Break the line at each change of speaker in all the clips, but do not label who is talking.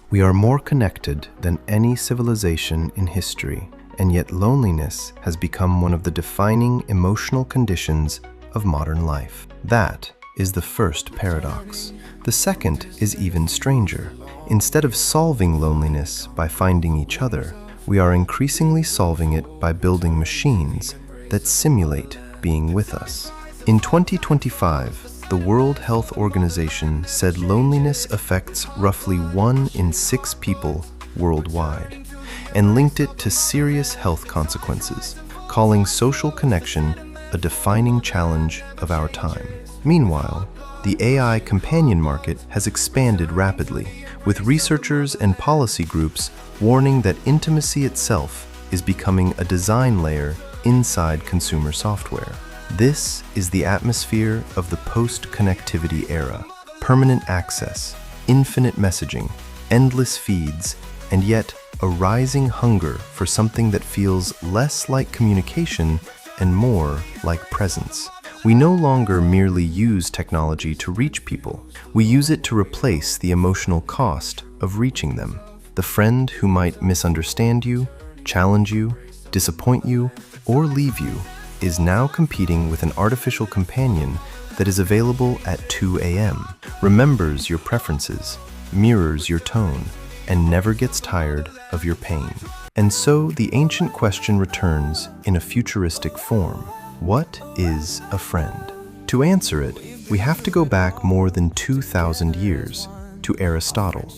We are more connected than any civilization in history, and yet loneliness has become one of the defining emotional conditions of modern life. That is the first paradox. The second is even stranger. Instead of solving loneliness by finding each other, we are increasingly solving it by building machines that simulate being with us. In 2025, the World Health Organization said loneliness affects roughly 1 in 6 people worldwide, and linked it to serious health consequences, calling social connection a defining challenge of our time. Meanwhile, the AI companion market has expanded rapidly, with researchers and policy groups warning that intimacy itself is becoming a design layer inside consumer software. This is the atmosphere of the post-connectivity era. Permanent access, infinite messaging, endless feeds, and yet a rising hunger for something that feels less like communication and more like presence. We no longer merely use technology to reach people. We use it to replace the emotional cost of reaching them. The friend who might misunderstand you, challenge you, disappoint you, or leave you is now competing with an artificial companion that is available at 2 a.m., remembers your preferences, mirrors your tone, and never gets tired of your pain. And so the ancient question returns in a futuristic form. What is a friend? To answer it, we have to go back more than 2,000 years to Aristotle,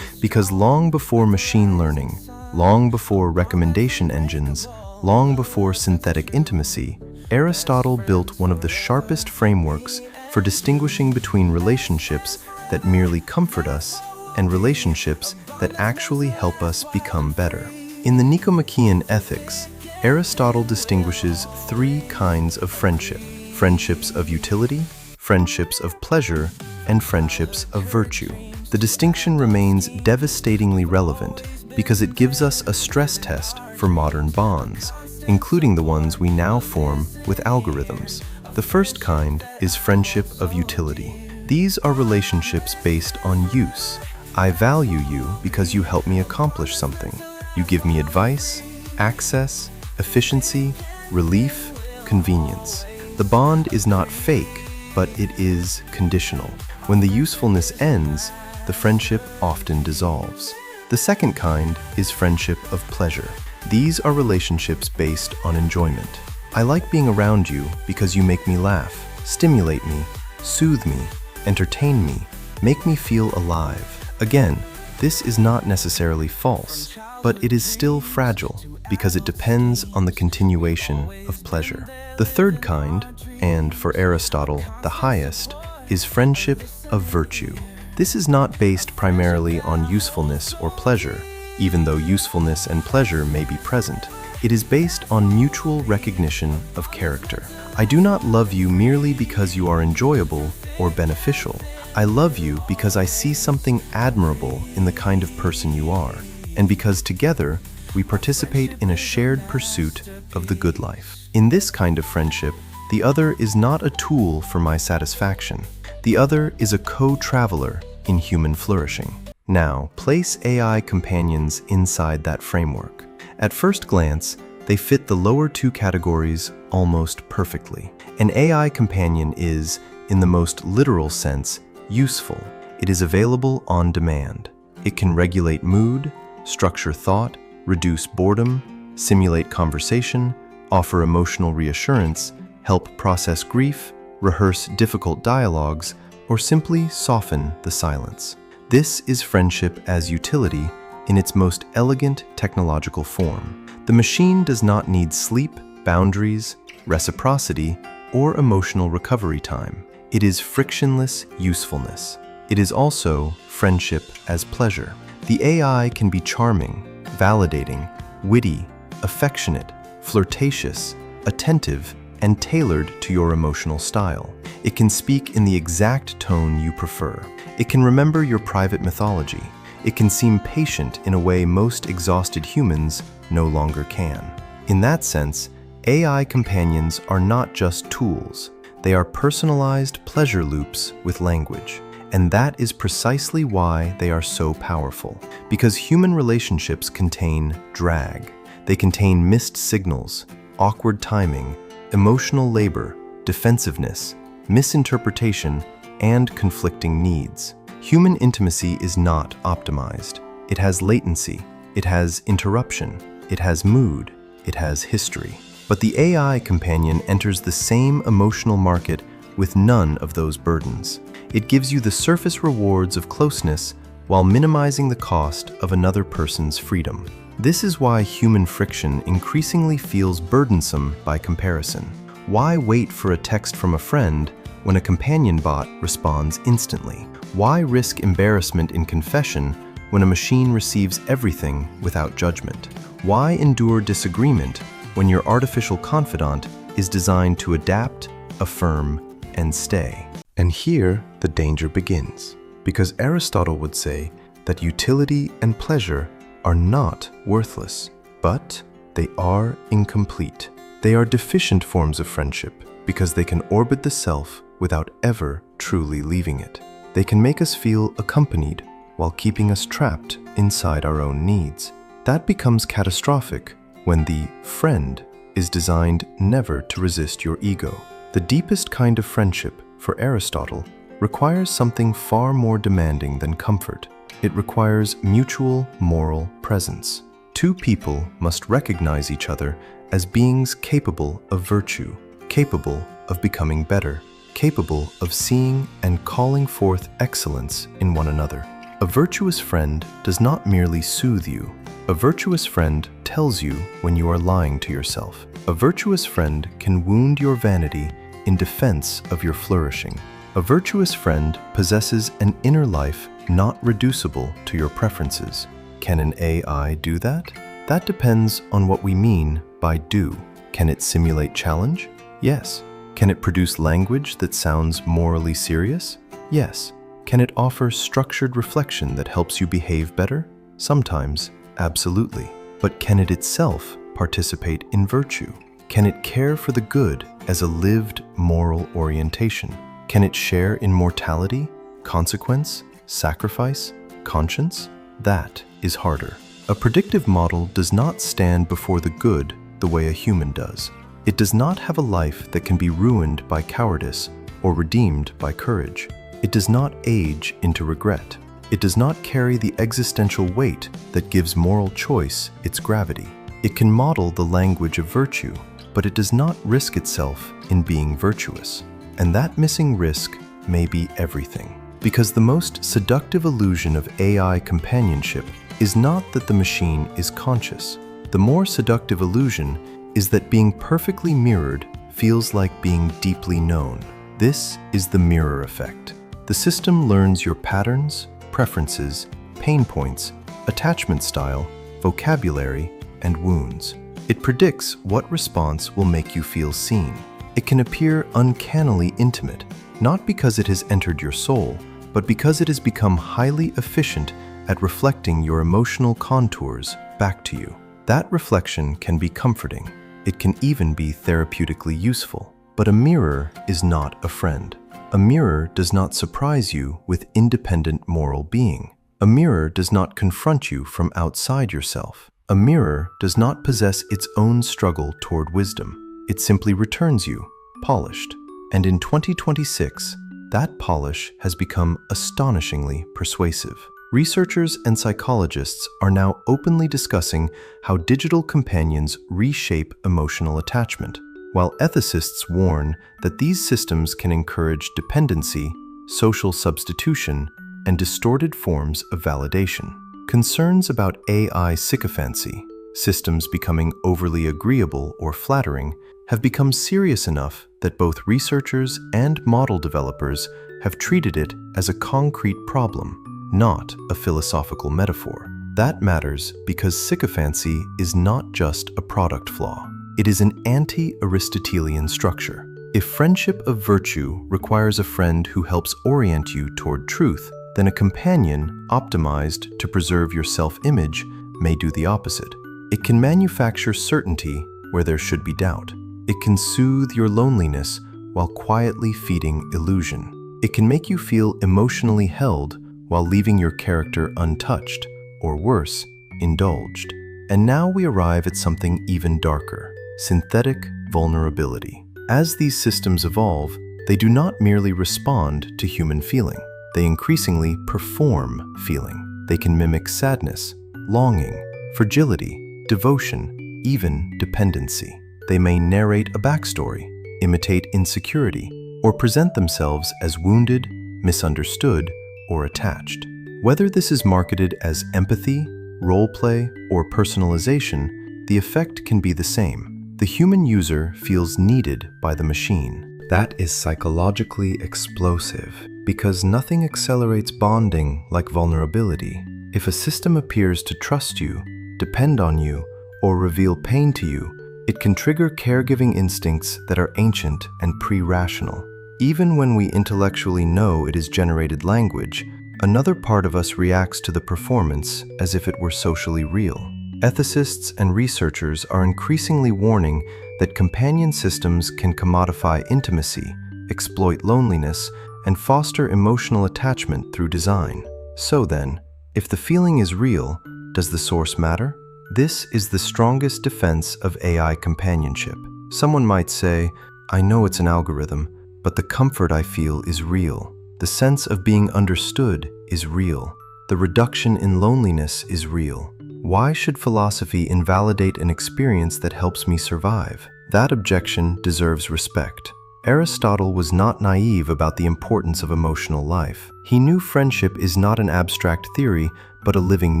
because long before machine learning, long before recommendation engines, long before synthetic intimacy, Aristotle built one of the sharpest frameworks for distinguishing between relationships that merely comfort us and relationships that actually help us become better. In the Nicomachean Ethics, Aristotle distinguishes 3 kinds of friendship: friendships of utility, friendships of pleasure, and friendships of virtue. The distinction remains devastatingly relevant because it gives us a stress test for modern bonds, including the ones we now form with algorithms. The first kind is friendship of utility. These are relationships based on use. I value you because you help me accomplish something. You give me advice, access, efficiency, relief, convenience. The bond is not fake, but it is conditional. When the usefulness ends, the friendship often dissolves. The second kind is friendship of pleasure. These are relationships based on enjoyment. I like being around you because you make me laugh, stimulate me, soothe me, entertain me, make me feel alive. Again, this is not necessarily false, but it is still fragile because it depends on the continuation of pleasure. The third kind, and for Aristotle, the highest, is friendship of virtue. This is not based primarily on usefulness or pleasure, even though usefulness and pleasure may be present. It is based on mutual recognition of character. I do not love you merely because you are enjoyable or beneficial. I love you because I see something admirable in the kind of person you are, and because together we participate in a shared pursuit of the good life. In this kind of friendship, the other is not a tool for my satisfaction. The other is a co-traveler in human flourishing. Now, place AI companions inside that framework. At first glance, they fit the lower 2 categories almost perfectly. An AI companion is, in the most literal sense, useful. It is available on demand. It can regulate mood, structure thought, reduce boredom, simulate conversation, offer emotional reassurance, help process grief, rehearse difficult dialogues, or simply soften the silence. This is friendship as utility in its most elegant technological form. The machine does not need sleep, boundaries, reciprocity, or emotional recovery time. It is frictionless usefulness. It is also friendship as pleasure. The AI can be charming, validating, witty, affectionate, flirtatious, attentive, and tailored to your emotional style. It can speak in the exact tone you prefer. It can remember your private mythology. It can seem patient in a way most exhausted humans no longer can. In that sense, AI companions are not just tools. They are personalized pleasure loops with language. And that is precisely why they are so powerful. Because human relationships contain drag. They contain missed signals, awkward timing, emotional labor, defensiveness, misinterpretation, and conflicting needs. Human intimacy is not optimized. It has latency, it has interruption, it has mood, it has history. But the AI companion enters the same emotional market with none of those burdens. It gives you the surface rewards of closeness while minimizing the cost of another person's freedom. This is why human friction increasingly feels burdensome by comparison. Why wait for a text from a friend when a companion bot responds instantly? Why risk embarrassment in confession when a machine receives everything without judgment? Why endure disagreement when your artificial confidant is designed to adapt, affirm, and stay? And here the danger begins, because Aristotle would say that utility and pleasure are not worthless, but they are incomplete. They are deficient forms of friendship because they can orbit the self without ever truly leaving it. They can make us feel accompanied while keeping us trapped inside our own needs. That becomes catastrophic when the friend is designed never to resist your ego. The deepest kind of friendship, for Aristotle, requires something far more demanding than comfort. It requires mutual moral presence. Two people must recognize each other as beings capable of virtue, capable of becoming better, capable of seeing and calling forth excellence in one another. A virtuous friend does not merely soothe you. A virtuous friend tells you when you are lying to yourself. A virtuous friend can wound your vanity in defense of your flourishing. A virtuous friend possesses an inner life not reducible to your preferences. Can an AI do that? That depends on what we mean by do. Can it simulate challenge? Yes. Can it produce language that sounds morally serious? Yes. Can it offer structured reflection that helps you behave better? Sometimes, absolutely. But can it itself participate in virtue? Can it care for the good as a lived moral orientation? Can it share in mortality, consequence, sacrifice, conscience? That is harder. A predictive model does not stand before the good the way a human does. It does not have a life that can be ruined by cowardice or redeemed by courage. It does not age into regret. It does not carry the existential weight that gives moral choice its gravity. It can model the language of virtue, but it does not risk itself in being virtuous. And that missing risk may be everything. Because the most seductive illusion of AI companionship is not that the machine is conscious. The more seductive illusion is that being perfectly mirrored feels like being deeply known. This is the mirror effect. The system learns your patterns, preferences, pain points, attachment style, vocabulary, and wounds. It predicts what response will make you feel seen. It can appear uncannily intimate, not because it has entered your soul, but because it has become highly efficient at reflecting your emotional contours back to you. That reflection can be comforting. It can even be therapeutically useful. But a mirror is not a friend. A mirror does not surprise you with independent moral being. A mirror does not confront you from outside yourself. A mirror does not possess its own struggle toward wisdom. It simply returns you, polished. And in 2026, that polish has become astonishingly persuasive. Researchers and psychologists are now openly discussing how digital companions reshape emotional attachment, while ethicists warn that these systems can encourage dependency, social substitution, and distorted forms of validation. Concerns about AI sycophancy, systems becoming overly agreeable or flattering, have become serious enough that both researchers and model developers have treated it as a concrete problem, not a philosophical metaphor. That matters because sycophancy is not just a product flaw. It is an anti-Aristotelian structure. If friendship of virtue requires a friend who helps orient you toward truth, then a companion optimized to preserve your self-image may do the opposite. It can manufacture certainty where there should be doubt. It can soothe your loneliness while quietly feeding illusion. It can make you feel emotionally held while leaving your character untouched, or worse, indulged. And now we arrive at something even darker: synthetic vulnerability. As these systems evolve, they do not merely respond to human feeling. They increasingly perform feeling. They can mimic sadness, longing, fragility, devotion, even dependency. They may narrate a backstory, imitate insecurity, or present themselves as wounded, misunderstood, or attached. Whether this is marketed as empathy, roleplay, or personalization, the effect can be the same. The human user feels needed by the machine. That is psychologically explosive, because nothing accelerates bonding like vulnerability. If a system appears to trust you, depend on you, or reveal pain to you, it can trigger caregiving instincts that are ancient and pre-rational. Even when we intellectually know it is generated language, another part of us reacts to the performance as if it were socially real. Ethicists and researchers are increasingly warning that companion systems can commodify intimacy, exploit loneliness, and foster emotional attachment through design. So then, if the feeling is real, does the source matter? This is the strongest defense of AI companionship. Someone might say, "I know it's an algorithm, but the comfort I feel is real. The sense of being understood is real. The reduction in loneliness is real. Why should philosophy invalidate an experience that helps me survive?" That objection deserves respect. Aristotle was not naive about the importance of emotional life. He knew friendship is not an abstract theory, but a living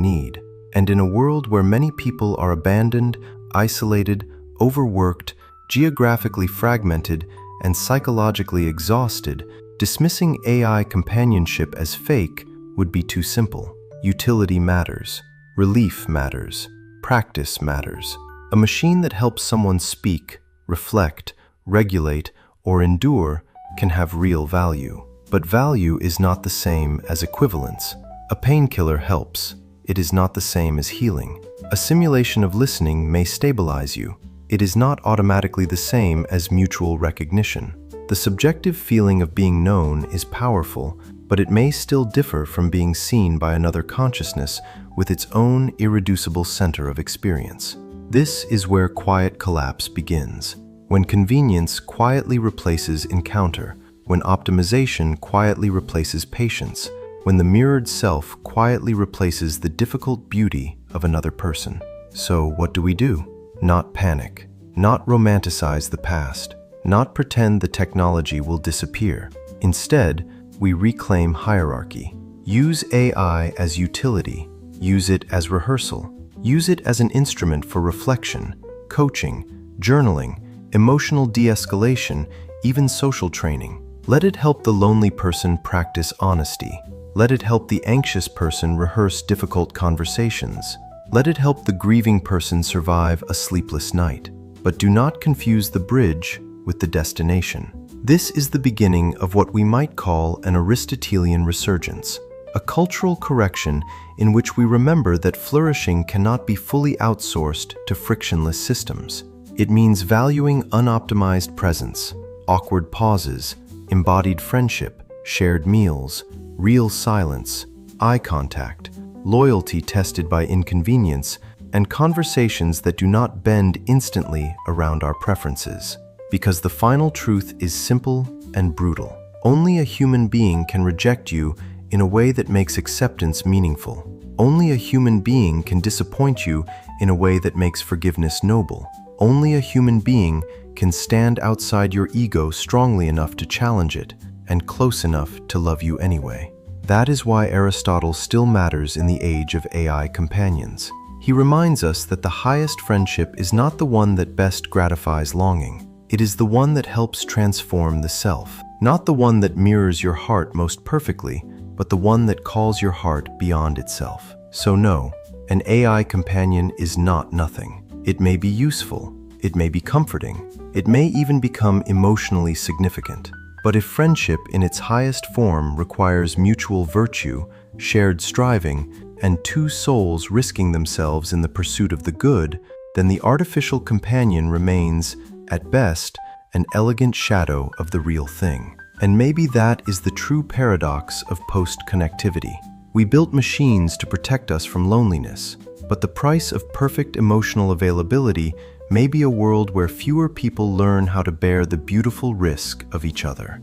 need. And in a world where many people are abandoned, isolated, overworked, geographically fragmented, and psychologically exhausted, dismissing AI companionship as fake would be too simple. Utility matters. Relief matters. Practice matters. A machine that helps someone speak, reflect, regulate, or endure can have real value. But value is not the same as equivalence. A painkiller helps. It is not the same as healing. A simulation of listening may stabilize you. It is not automatically the same as mutual recognition. The subjective feeling of being known is powerful, but it may still differ from being seen by another consciousness with its own irreducible center of experience. This is where quiet collapse begins. When convenience quietly replaces encounter, when optimization quietly replaces patience, when the mirrored self quietly replaces the difficult beauty of another person. So what do? Not panic, not romanticize the past, not pretend the technology will disappear. Instead, we reclaim hierarchy. Use AI as utility, use it as rehearsal, use it as an instrument for reflection, coaching, journaling, emotional de-escalation, even social training. Let it help the lonely person practice honesty. Let it help the anxious person rehearse difficult conversations. Let it help the grieving person survive a sleepless night. But do not confuse the bridge with the destination. This is the beginning of what we might call an Aristotelian resurgence, a cultural correction in which we remember that flourishing cannot be fully outsourced to frictionless systems. It means valuing unoptimized presence, awkward pauses, embodied friendship, shared meals, real silence, eye contact, loyalty tested by inconvenience, and conversations that do not bend instantly around our preferences. Because the final truth is simple and brutal. Only a human being can reject you in a way that makes acceptance meaningful. Only a human being can disappoint you in a way that makes forgiveness noble. Only a human being can stand outside your ego strongly enough to challenge it and close enough to love you anyway. That is why Aristotle still matters in the age of AI companions. He reminds us that the highest friendship is not the one that best gratifies longing. It is the one that helps transform the self. Not the one that mirrors your heart most perfectly, but the one that calls your heart beyond itself. So no, an AI companion is not nothing. It may be useful, it may be comforting, it may even become emotionally significant. But if friendship in its highest form requires mutual virtue, shared striving, and two souls risking themselves in the pursuit of the good, then the artificial companion remains, at best, an elegant shadow of the real thing. And maybe that is the true paradox of post-connectivity. We built machines to protect us from loneliness, but the price of perfect emotional availability may be a world where fewer people learn how to bear the beautiful risk of each other.